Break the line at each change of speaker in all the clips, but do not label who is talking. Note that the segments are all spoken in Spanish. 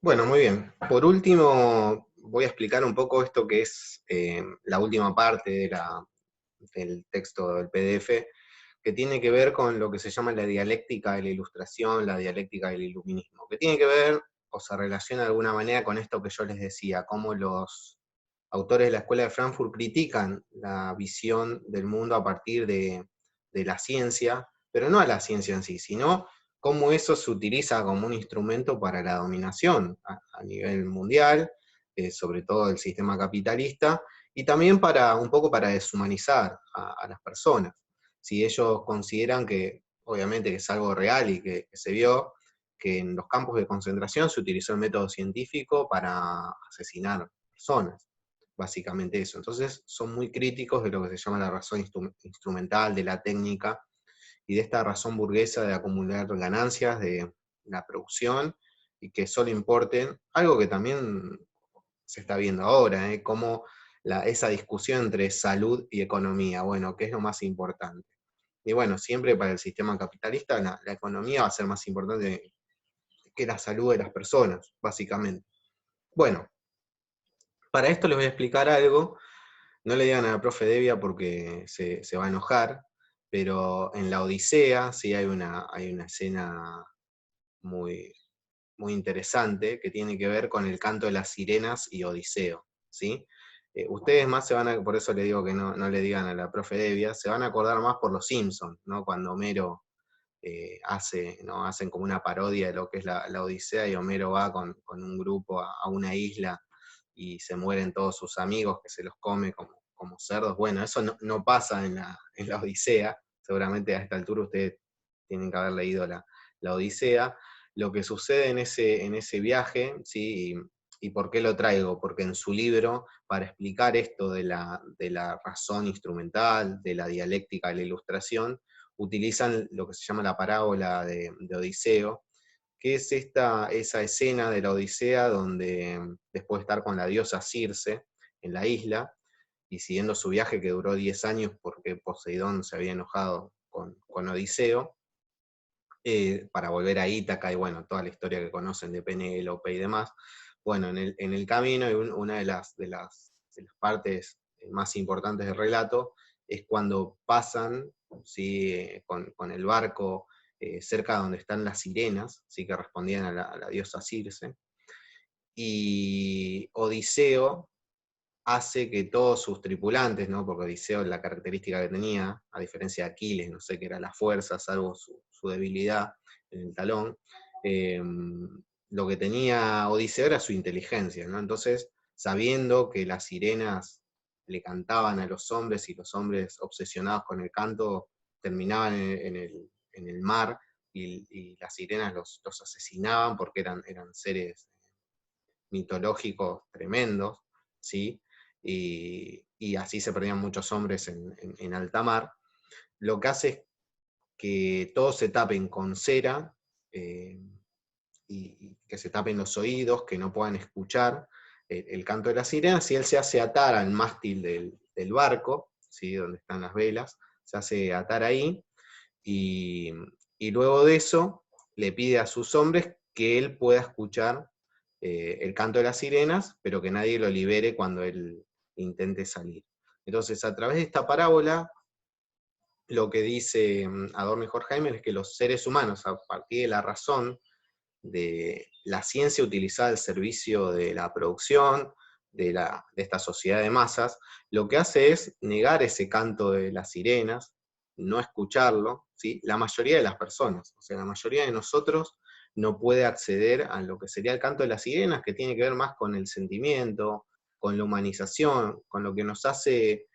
Bueno, muy bien. Por último, voy a explicar un poco esto que es la última parte del texto del PDF, que tiene que ver con lo que se llama la dialéctica de la ilustración, la dialéctica del iluminismo, que tiene que ver o se relaciona de alguna manera con esto que yo les decía, cómo los autores de la Escuela de Frankfurt critican la visión del mundo a partir de la ciencia, pero no a la ciencia en sí, sino cómo eso se utiliza como un instrumento para la dominación a nivel mundial, sobre todo del sistema capitalista, y también para un poco para deshumanizar a las personas. Si ellos consideran que, obviamente, que es algo real y que se vio, que en los campos de concentración se utilizó el método científico para asesinar personas, básicamente eso. Entonces son muy críticos de lo que se llama la razón instrumental, de la técnica, y de esta razón burguesa de acumular ganancias de la producción y que solo importen, algo que también se está viendo ahora, como esa discusión entre salud y economía, bueno, ¿qué es lo más importante? Y bueno, siempre para el sistema capitalista la economía va a ser más importante que la salud de las personas, básicamente. Bueno, para esto les voy a explicar algo. No le digan a la profe Devia porque se va a enojar, pero en la Odisea sí hay una escena muy, muy interesante que tiene que ver con el canto de las sirenas y Odiseo, ¿sí? Ustedes más se van a, por eso le digo que no le digan a la profe Devia, se van a acordar más por los Simpsons, ¿no? Cuando Homero ¿no? Hacen como una parodia de lo que es la Odisea y Homero va con un grupo a una isla y se mueren todos sus amigos que se los come como cerdos. Bueno, eso no pasa en la Odisea, seguramente a esta altura ustedes tienen que haber leído la Odisea. Lo que sucede en ese viaje, ¿sí? ¿Y por qué lo traigo? Porque en su libro, para explicar esto de la razón instrumental, de la dialéctica de la ilustración, utilizan lo que se llama la parábola de Odiseo, que es esa escena de la Odisea donde después de estar con la diosa Circe en la isla, y siguiendo su viaje que duró 10 años porque Poseidón se había enojado con Odiseo, para volver a Ítaca y bueno, toda la historia que conocen de Penélope y demás. Bueno, en el camino, y una de las partes más importantes del relato es cuando pasan, ¿sí? con el barco cerca de donde están las sirenas, ¿sí? Que respondían a la diosa Circe, y Odiseo hace que todos sus tripulantes, ¿no? Porque Odiseo, la característica que tenía, a diferencia de Aquiles, no sé qué era la fuerza, salvo su debilidad en el talón, eh, lo que tenía Odiseo era su inteligencia, ¿no? Entonces, sabiendo que las sirenas le cantaban a los hombres y los hombres obsesionados con el canto terminaban en el mar y las sirenas los asesinaban porque eran seres mitológicos tremendos, ¿sí? Y así se perdían muchos hombres en alta mar. Lo que hace es que todos se tapen con cera, eh, y que se tapen los oídos, que no puedan escuchar el canto de las sirenas, y él se hace atar al mástil del barco, ¿sí? Donde están las velas, se hace atar ahí, y, y luego de eso le pide a sus hombres que él pueda escuchar el canto de las sirenas, pero que nadie lo libere cuando él intente salir. Entonces, a través de esta parábola, lo que dice Adorno y Horkheimer es que los seres humanos, a partir de la razón de la ciencia utilizada al servicio de la producción, de esta sociedad de masas, lo que hace es negar ese canto de las sirenas, no escucharlo, ¿sí? La mayoría de las personas, o sea, la mayoría de nosotros no puede acceder a lo que sería el canto de las sirenas, que tiene que ver más con el sentimiento, con la humanización, con lo que nos hace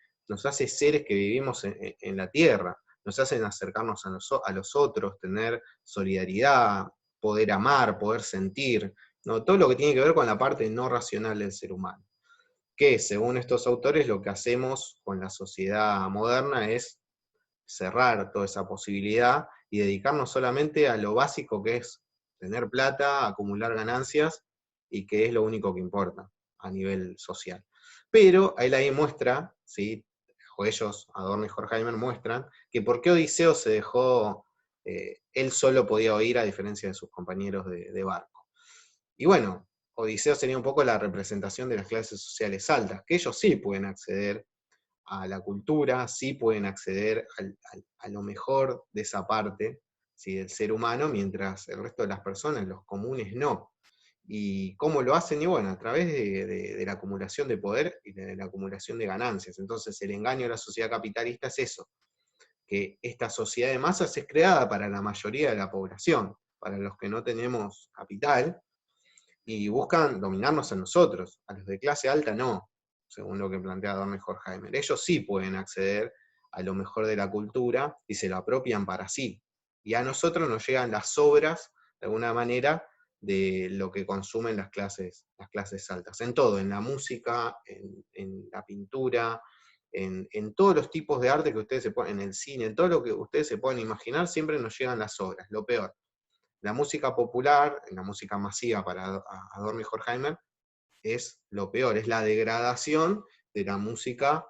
seres que vivimos en la tierra, nos hacen acercarnos a los otros, tener solidaridad, poder amar, poder sentir, ¿no? Todo lo que tiene que ver con la parte no racional del ser humano. Que según estos autores lo que hacemos con la sociedad moderna es cerrar toda esa posibilidad y dedicarnos solamente a lo básico que es tener plata, acumular ganancias, y que es lo único que importa a nivel social. Pero él ahí muestra, ¿sí? O ellos, Adorno y Horkheimer, muestran que por qué Odiseo se dejó, él solo podía oír a diferencia de sus compañeros de barco. Y bueno, Odiseo sería un poco la representación de las clases sociales altas, que ellos sí pueden acceder a la cultura, sí pueden acceder a lo mejor de esa parte, ¿sí?, del ser humano, mientras el resto de las personas, los comunes, no. ¿Y cómo lo hacen? Y bueno, a través de la acumulación de poder y de la acumulación de ganancias. Entonces el engaño de la sociedad capitalista es eso, que esta sociedad de masas es creada para la mayoría de la población, para los que no tenemos capital, y buscan dominarnos a nosotros, a los de clase alta no, según lo que plantea Dorn Horkheimer. Ellos sí pueden acceder a lo mejor de la cultura y se lo apropian para sí. Y a nosotros nos llegan las sobras, de alguna manera, de lo que consumen las clases altas. En todo, en la música, en la pintura, en todos los tipos de arte que ustedes se pueden, en el cine, en todo lo que ustedes se pueden imaginar, siempre nos llegan las sobras, lo peor. La música popular, la música masiva para Adorno y Horkheimer, es lo peor, es la degradación de la música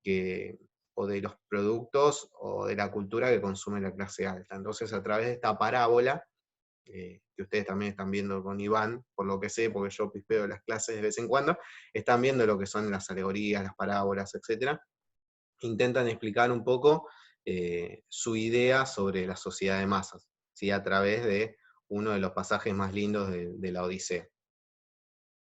que, o de los productos o de la cultura que consume la clase alta. Entonces, a través de esta parábola, que ustedes también están viendo con Iván, por lo que sé, porque yo pispeo las clases de vez en cuando, están viendo lo que son las alegorías, las parábolas, etc. Intentan explicar un poco su idea sobre la sociedad de masas, ¿sí?, a través de uno de los pasajes más lindos de la Odisea.